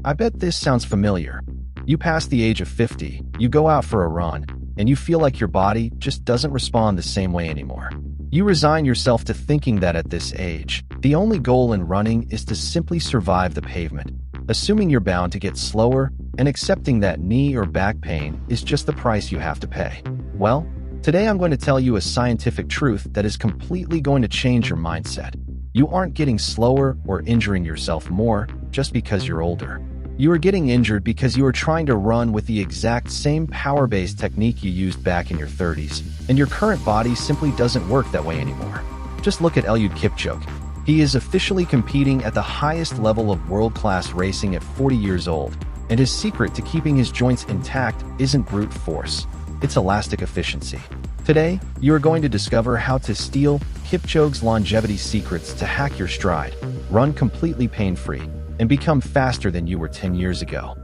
I bet this sounds familiar. You pass the age of 50, you go out for a run, and you feel like your body just doesn't respond the same way anymore. You resign yourself to thinking that at this age, the only goal in running is to simply survive the pavement, assuming you're bound to get slower and accepting that knee or back pain is just the price you have to pay. Well, today I'm going to tell you a scientific truth that is completely going to change your mindset. You aren't getting slower or injuring yourself more just because you're older. You are getting injured because you are trying to run with the exact same power-based technique you used back in your 30s, and your current body simply doesn't work that way anymore. Just look at Eliud Kipchoge. He is officially competing at the highest level of world-class racing at 40 years old, and his secret to keeping his joints intact isn't brute force, it's elastic efficiency. Today, you are going to discover how to steal Kipchoge's longevity secrets to hack your stride, run completely pain-free, and become faster than you were 10 years ago.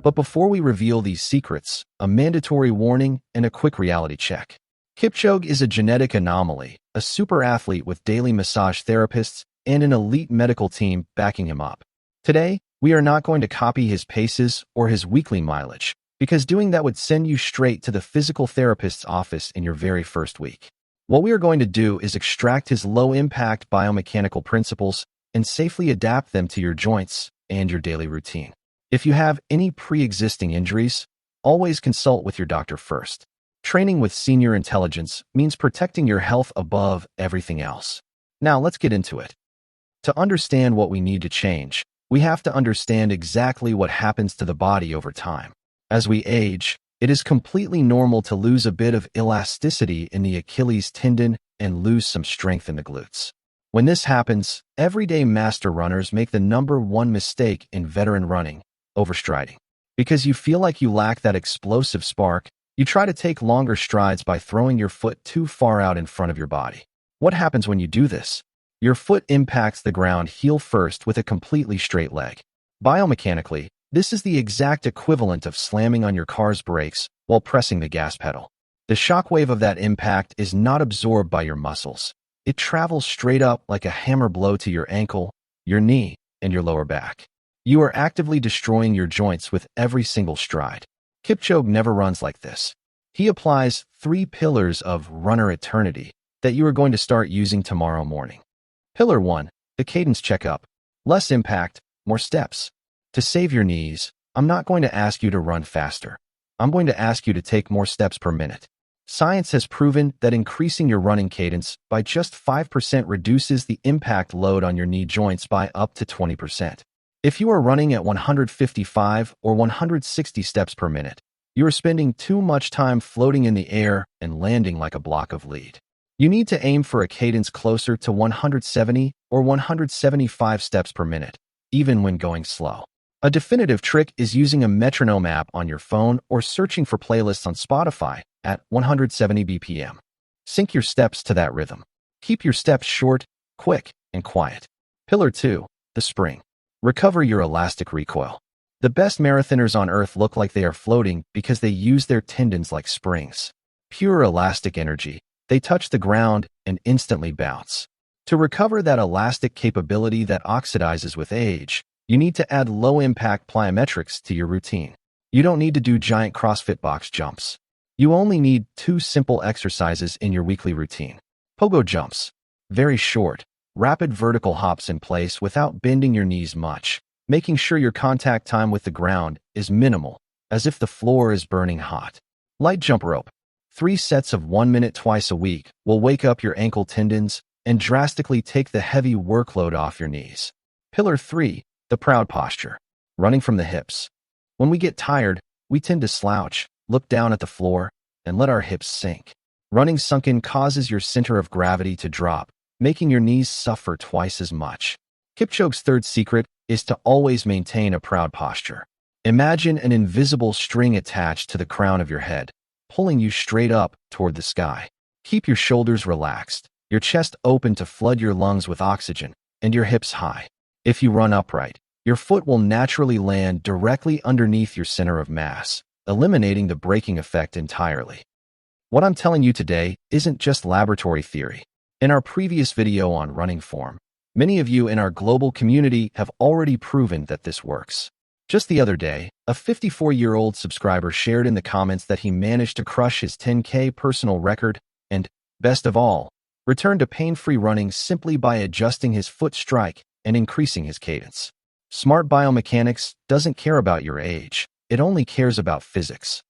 But before we reveal these secrets, a mandatory warning and a quick reality check. Kipchoge is a genetic anomaly, a super athlete with daily massage therapists and an elite medical team backing him up. Today, we are not going to copy his paces or his weekly mileage, because doing that would send you straight to the physical therapist's office in your very first week. What we are going to do is extract his low-impact biomechanical principles and safely adapt them to your joints and your daily routine. If you have any pre-existing injuries, always consult with your doctor first. Training with senior intelligence means protecting your health above everything else. Now let's get into it. To understand what we need to change, we have to understand exactly what happens to the body over time. As we age, it is completely normal to lose a bit of elasticity in the Achilles tendon and lose some strength in the glutes. When this happens, everyday master runners make the #1 mistake in veteran running, overstriding. Because you feel like you lack that explosive spark, you try to take longer strides by throwing your foot too far out in front of your body. What happens when you do this? Your foot impacts the ground heel first with a completely straight leg. Biomechanically, this is the exact equivalent of slamming on your car's brakes while pressing the gas pedal. The shockwave of that impact is not absorbed by your muscles. It travels straight up like a hammer blow to your ankle, your knee, and your lower back. You are actively destroying your joints with every single stride. Kipchoge never runs like this. He applies 3 pillars of runner eternity that you are going to start using tomorrow morning. Pillar 1, the Cadence Check-up. Less impact, more steps. To save your knees, I'm not going to ask you to run faster. I'm going to ask you to take more steps per minute. Science has proven that increasing your running cadence by just 5% reduces the impact load on your knee joints by up to 20%. If you are running at 155 or 160 steps per minute, you are spending too much time floating in the air and landing like a block of lead. You need to aim for a cadence closer to 170 or 175 steps per minute, even when going slow. A definitive trick is using a metronome app on your phone or searching for playlists on Spotify at 170 BPM. Sync your steps to that rhythm. Keep your steps short, quick, and quiet. Pillar 2, the spring. Recover your elastic recoil. The best marathoners on earth look like they are floating because they use their tendons like springs. Pure elastic energy. They touch the ground and instantly bounce. To recover that elastic capability that oxidizes with age, you need to add low-impact plyometrics to your routine. You don't need to do giant CrossFit box jumps. You only need 2 simple exercises in your weekly routine. Pogo jumps. Very short, rapid vertical hops in place without bending your knees much, making sure your contact time with the ground is minimal, as if the floor is burning hot. Light jump rope. 3 sets of 1 minute twice a week will wake up your ankle tendons and drastically take the heavy workload off your knees. Pillar 3, the proud posture. Running from the hips. When we get tired, we tend to slouch, look down at the floor, and let our hips sink. Running sunken causes your center of gravity to drop, making your knees suffer twice as much. Kipchoge's 3rd secret is to always maintain a proud posture. Imagine an invisible string attached to the crown of your head, pulling you straight up toward the sky. Keep your shoulders relaxed, your chest open to flood your lungs with oxygen, and your hips high. If you run upright, your foot will naturally land directly underneath your center of mass, eliminating the braking effect entirely. What I'm telling you today isn't just laboratory theory. In our previous video on running form, many of you in our global community have already proven that this works. Just the other day, a 54-year-old subscriber shared in the comments that he managed to crush his 10K personal record and, best of all, returned to pain-free running simply by adjusting his foot strike and increasing his cadence. Smart biomechanics doesn't care about your age. It only cares about physics.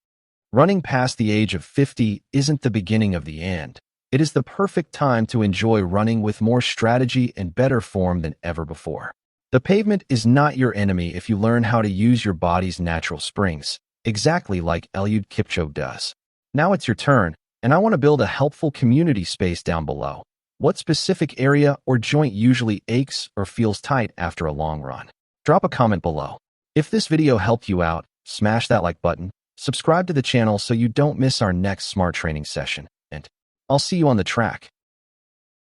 Running past the age of 50 isn't the beginning of the end. It is the perfect time to enjoy running with more strategy and better form than ever before. The pavement is not your enemy if you learn how to use your body's natural springs, exactly like Eliud Kipchoge does. Now it's your turn, and I want to build a helpful community space down below. What specific area or joint usually aches or feels tight after a long run? Drop a comment below. If this video helped you out, smash that like button, subscribe to the channel so you don't miss our next smart training session, and I'll see you on the track.